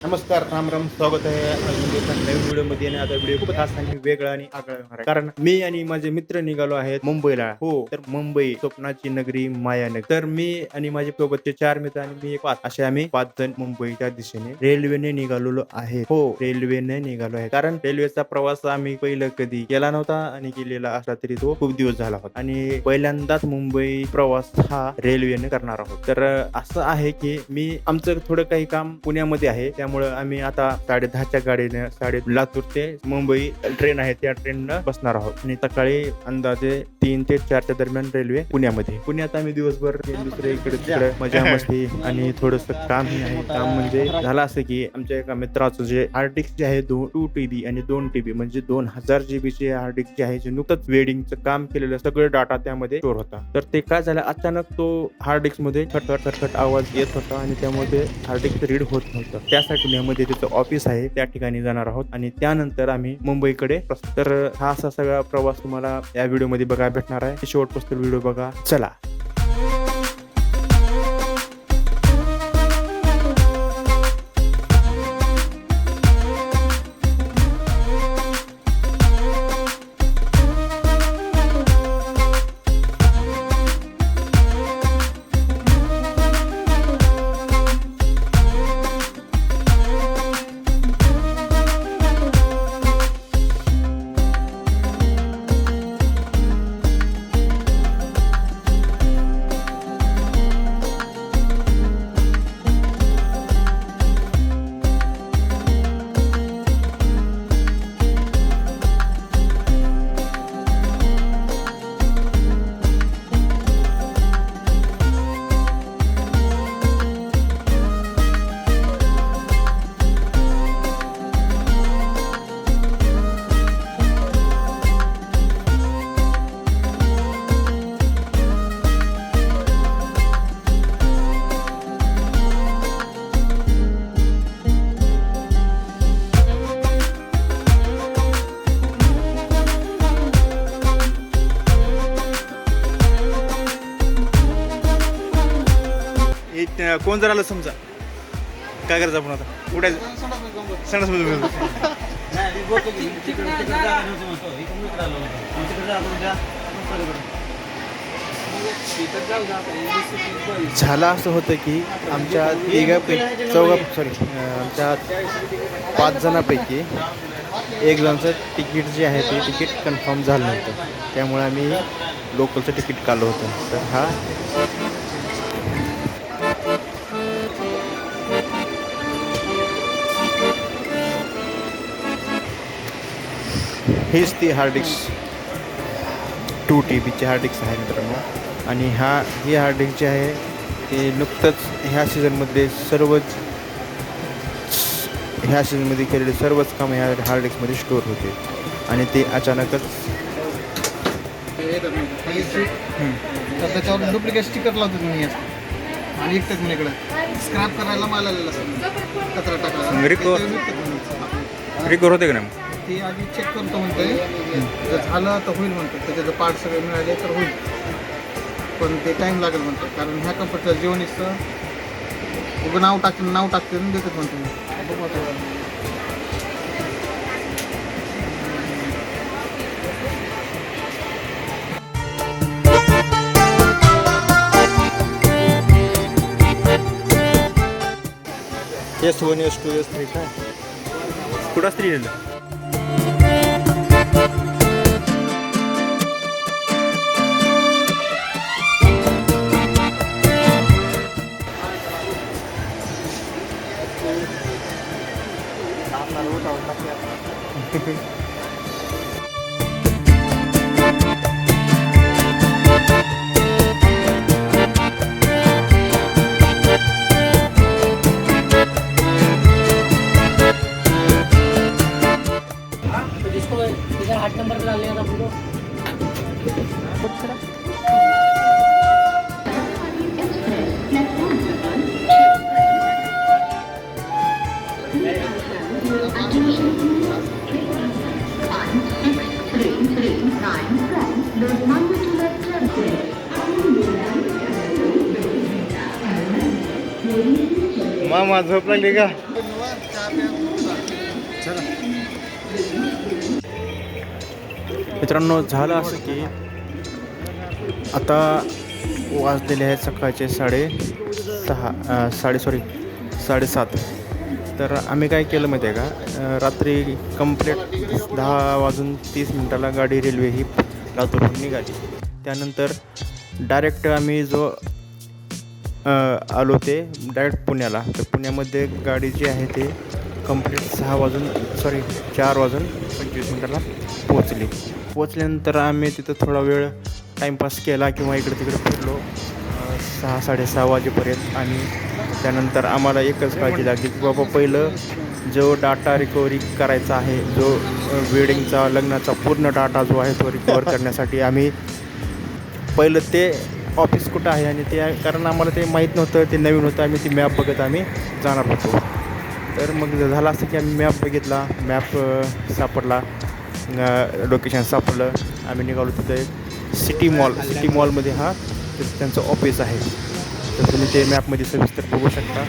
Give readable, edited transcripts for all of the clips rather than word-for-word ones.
नमस्कार, राम राम. स्वागत आहे अजून एका नवीन व्हिडिओमध्ये. आणि आता व्हिडिओ खूप खास आणि वेगळा आणि आगळा होणार आहे, कारण मी आणि माझे मित्र निघालो आहेत मुंबईला. हो, तर मुंबई स्वप्नाची नगरी, मायानगरी. तर मी आणि माझे सोबतचे 4 मित्र आणि मी 5 असे आम्ही 5 जण मुंबईच्या दिशेने रेल्वेने निघालेलो आहे. हो, रेल्वेने निघालो आहे, कारण रेल्वेचा प्रवास आम्ही पहिलं कधी केला नव्हता आणि केलेला असला तरी तो खूप दिवस झाला होता, आणि पहिल्यांदाच मुंबई प्रवास हा रेल्वेने करणार आहोत. तर असं आहे की आमचं थोडं काही काम पुण्यामध्ये आहे, त्यामुळे आम्ही आता 10:30च्या गाडीने लातूर ते मुंबई ट्रेन आहे, त्या ट्रेननं बसणार आहोत. आणि सकाळी अंदाजे 3 ते 4च्या दरम्यान रेल्वे पुण्यात आम्ही दिवसभर दुसरे इकडे तिकडे मजा मस्ती आणि थोडस कामही आहे. काम म्हणजे झालं असं की आमच्या एका मित्राचं जे हार्ड डिस्क जे आहे 2 TB आणि 2 TB म्हणजे 2000 GB चे हार्ड डिस्क जे आहे, जे नुकतंच वेडिंगचं काम केलेलं सगळं डाटा त्यामध्ये स्टोअर होता. तर ते काय झालं, अचानक तो हार्ड डिस्क मध्ये खटखट आवाज येत होता आणि त्यामध्ये हार्ड डिस्क रीड होत नव्हतं. त्यासाठी पुण्यामध्ये तिथं ऑफिस आहे, त्या ठिकाणी जाणार आहोत आणि त्यानंतर आम्ही मुंबईकडे. तर हा असा सगळा प्रवास तुम्हाला या व्हिडिओमध्ये बघायला भेटणार आहे. शेवटपासून व्हिडिओ बघा. चला. कोण जर आलं समजा, काय करायचं आपण आता? उठायचं संडासमध्ये झालं असं होतं की आमच्या आमच्या 5 जणांपैकी एक जणांचं तिकीट जे आहे ते तिकीट कन्फर्म झालं नव्हतं, त्यामुळे आम्ही लोकलचं तिकीट काढलं होतं. तर हेच ती hard disk 2 TB hard disk आहे मित्रांनो. आणि ही हार्ड डिस्क जे आहे ते नुकतंच ह्या सीझनमध्ये केलेले सर्वच काम ह्या हार्ड डिस्कमध्ये स्टोअर होते, आणि ते अचानकच त्याच्यावर डुप्लिकेट स्टिकर लावतो तुम्ही आणि एकटंच म्हणे इकडं स्क्रॅप करायला माल आलेला कचरा टाकायला रिकवर होते का नाही? ते आधी चेक करतो म्हणतोय, जर झालं तर होईल म्हणतो, त्याचे पार्ट सगळे मिळाले तर होईल, पण ते टाईम लागेल म्हणतो, कारण ह्या कंपनीचं जीवनीचं उगं नाव टाकते देतात म्हणतो. बघू आता. S1 S2 S3 काय कुठं असतं लिहिलेलं? आठ नंबर पे डालने का फोटो मामा झोप लागली का? मित्रांनो, झालं असं की आता वाजलेले आहेत सकाळचे 7:30. तर आम्ही काय केलं माहिती आहे का, रात्री कंप्लीट 10:30 गाडी रेल्वे ही लातूरहून निघाली. त्यानंतर डायरेक्ट आम्ही आलो ते डायरेक्ट पुण्याला. तर पुण्यामध्ये गाडी जी आहे ते कंप्लीट 4:25 पोचल्यानंतर आम्ही तिथं थोडा वेळ टाईमपास केला किंवा इकडे तिकडे फिरलो 6-6:30 वाजेपर्यंत. आणि त्यानंतर आम्हाला एकच काळजी लागली की बाबा पहिलं जो डाटा रिकव्हरी करायचा आहे, जो वेडिंगचा लग्नाचा पूर्ण डाटा जो आहे तो रिकवर करण्यासाठी आम्ही पहिलं ते ऑफिस कुठं आहे आणि ते कारण आम्हाला ते माहीत नव्हतं, ते नवीन होतं. आम्ही ती मॅप बघत आम्ही जाणार होतो. तर मग झालं असं की आम्ही मॅप बघितला, मॅप सापडला, लोकेशन सापडलं. आम्ही निघालो तिथं एक सिटी मॉलमध्ये त्यांचं ऑफिस आहे. तर तुम्ही ते मॅपमध्ये सविस्तर बघू शकता.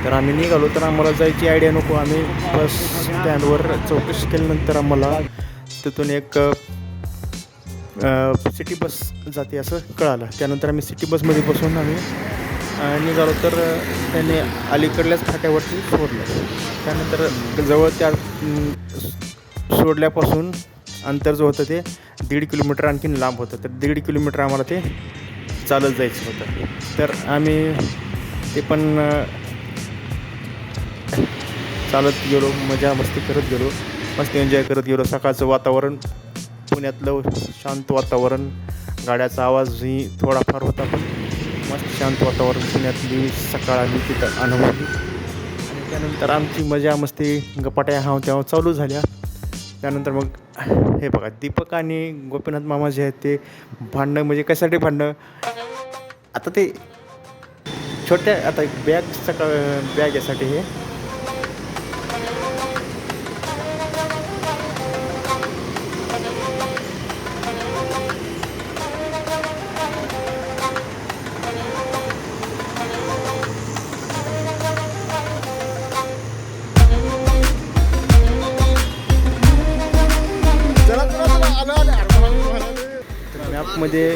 तर आम्ही निघालो. तर आम्हाला जायची आयडिया नको, आम्ही बस स्टँडवर चौकशी केल्यानंतर आम्हाला तिथून एक सिटी बस जाते असं कळालं. त्यानंतर आम्ही सिटी बसमध्ये बसून आम्ही निघालो. तर त्याने अलीकडल्याच फाट्यावरती सोडलं. त्यानंतर जवळ त्या सोडल्यापासून अंतर जो होतं ते 1.5 किलोमीटर आणखीन लांब होतं. तर 1.5 किलोमीटर आम्हाला ते चालत जायचं होतं. तर आम्ही ते पण चालत गेलो, मजा मस्ती करत गेलो, मस्त एन्जॉय करत गेलो. सकाळचं वातावरण, पुण्यातलं शांत वातावरण, गाड्याचा आवाजही थोडाफार होता पण मस्त शांत वातावरण पुण्यातली सकाळ आम्ही तिथं अनुभवली. आणि त्यानंतर आमची मजा मस्ती गपाट्या तेव्हा चालू झाल्या. त्यानंतर मग हे बघा, दीपक आणि गोपीनाथ मामा जे आहेत ते भांडणं, म्हणजे कशासाठी भांडणं, आता ते छोट्या आता बॅग यासाठी हे मॅपमध्ये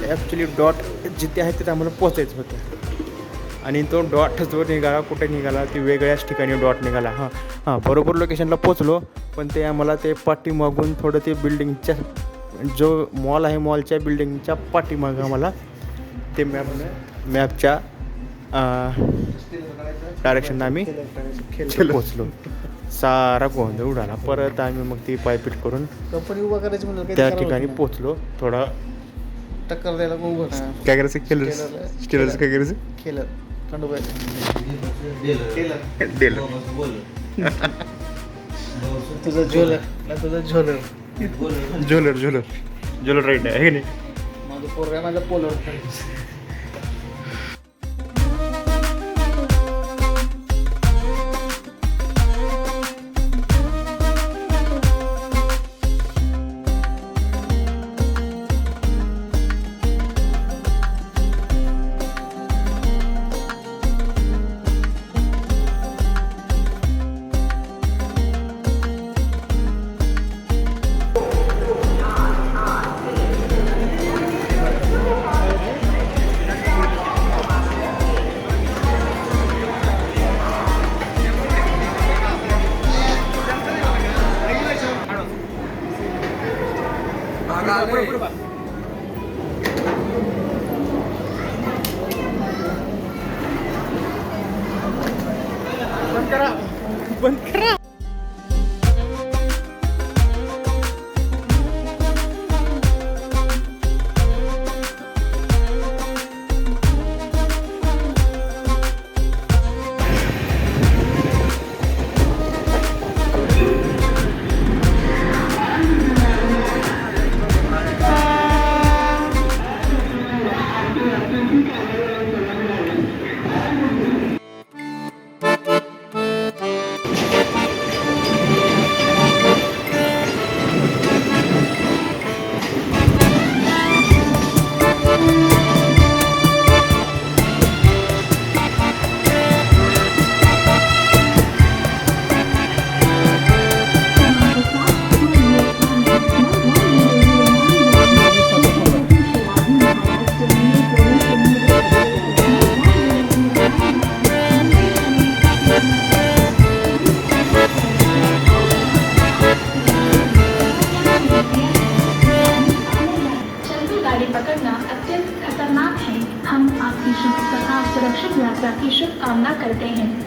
ॲक्च्युली डॉट जिथे आहे तिथे आम्हाला पोचायचं होतं. आणि तो डॉट जो निघाला, कुठे निघाला, ती वेगळ्याच ठिकाणी डॉट निघाला. हां बरोबर लोकेशनला पोचलो, पण ते आम्हाला ते पाठीमागून थोडं ते बिल्डिंगच्या जो मॉल आहे, मॉलच्या बिल्डिंगच्या पाठीमागं आम्हाला ते मॅपच्या डायरेक्शननं आम्ही पोचलो. सारा गोंधळ उडाला. परत आम्ही मग ती पायपीट करून कंपनी उभा करायची म्हणजे त्या ठिकाणी पोचलो. थोडा टक्कर द्यायला उभं काय करायचं, स्टेलरचं काय करायचं, केलं खंडोबाई तुझं झोलर राईट आहे नाही. माझं पोरगा माझा पोलर. बंद करा.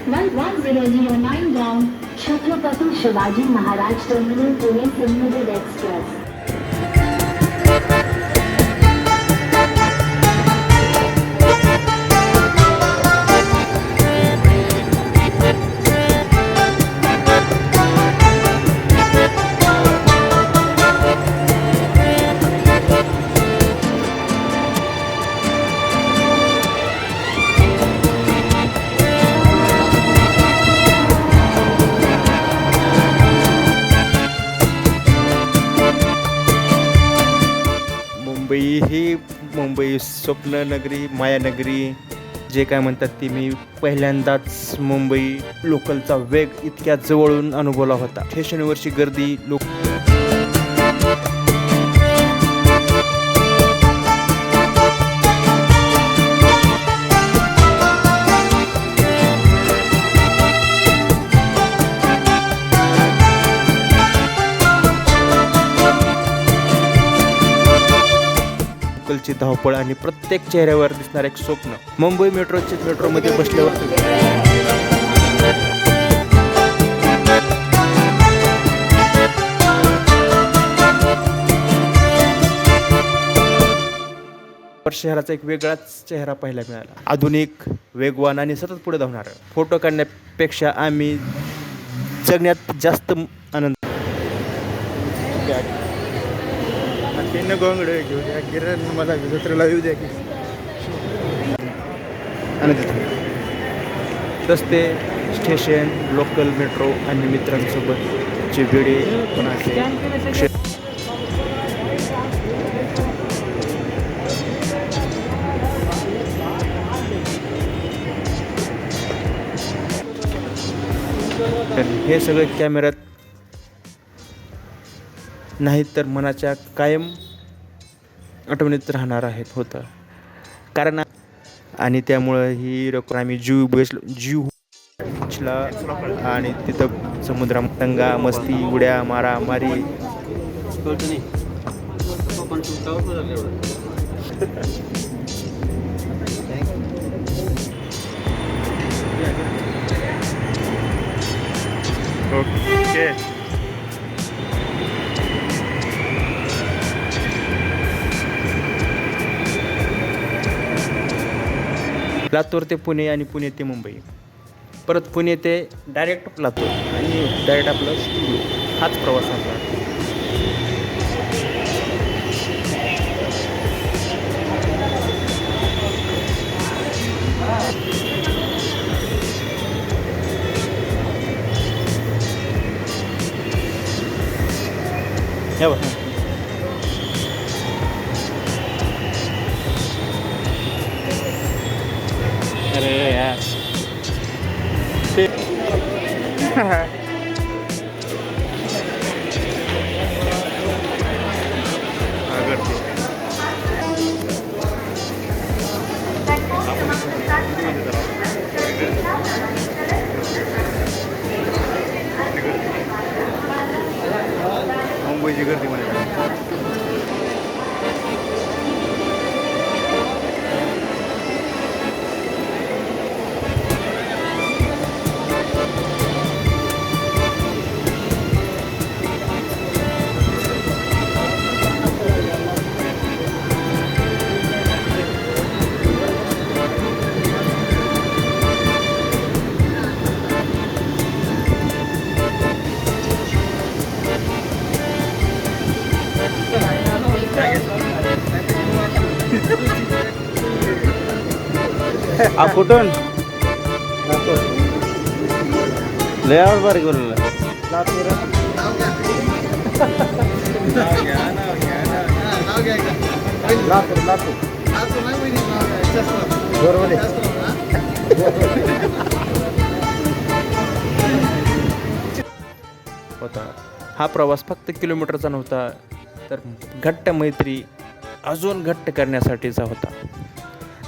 1009 down, Chhatrapati Shivaji Maharaj Terminal, Pune Simmerid Express. Mumbai स्वप्ननगरी मायानगरी जे काय म्हणतात ती मी पहिल्यांदाच मुंबई लोकलचा वेग इतक्या जवळून अनुभवला होता. स्टेशनवरची गर्दी लोक लोकलची धावपळ आणि प्रत्येक चेहऱ्यावर दिसणार एक स्वप्न. मुंबई मेट्रोमध्ये बसल्यावर शहराचा एक वेगळाच चेहरा पाहायला मिळाला. आधुनिक, वेगवान आणि सतत पुढे धावणार. फोटो काढण्यापेक्षा आम्ही जगण्यात जास्त आनंद. गोंगडे घेऊ द्या, किरण मला जत्रेला येऊ द्या की. रस्ते, स्टेशन, लोकल, मेट्रो आणि मित्रांसोबतचे वेळे पण असे हे सगळे कॅमेऱ्यात नाही तर मनाच्या कायम आठवणीत राहणार होतं. कारण आणि त्यामुळं ही रक्कम आम्ही जीव आणि तिथं समुद्रात दंगा मस्ती उड्या मारा मारी ओके. लातूर ते पुणे आणि पुणे ते मुंबई, परत पुणे ते डायरेक्ट लातूर आणि डायरेक्ट आपलं स्टुडिओ. हाच प्रवास आपला. या बघा अरे यार मुंबईची गर्दी म्हणे. कुठून लेआउट बारीक बोलला होता. हा प्रवास फक्त किलोमीटरचा नव्हता तर घट्ट मैत्री अजून घट्ट करण्यासाठीचा होता.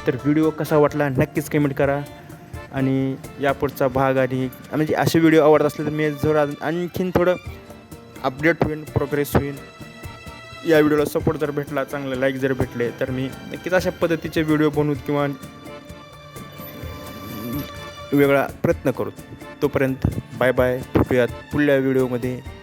तर व्हिडिओ कसा वाटला नक्कीच कमेंट करा. आणि यापुढचा भाग आणि म्हणजे असे व्हिडिओ आवडत असले तर मी जरा आणखीन थोडं अपडेट होईन, प्रोग्रेस होईन. या व्हिडिओला सपोर्ट जर भेटला, चांगले लाईक जर भेटले तर मी नक्कीच अशा पद्धतीचे व्हिडिओ बनवू किंवा वेगळा प्रयत्न करू. तोपर्यंत बाय बाय. भेटूयात पुढल्या व्हिडिओमध्ये.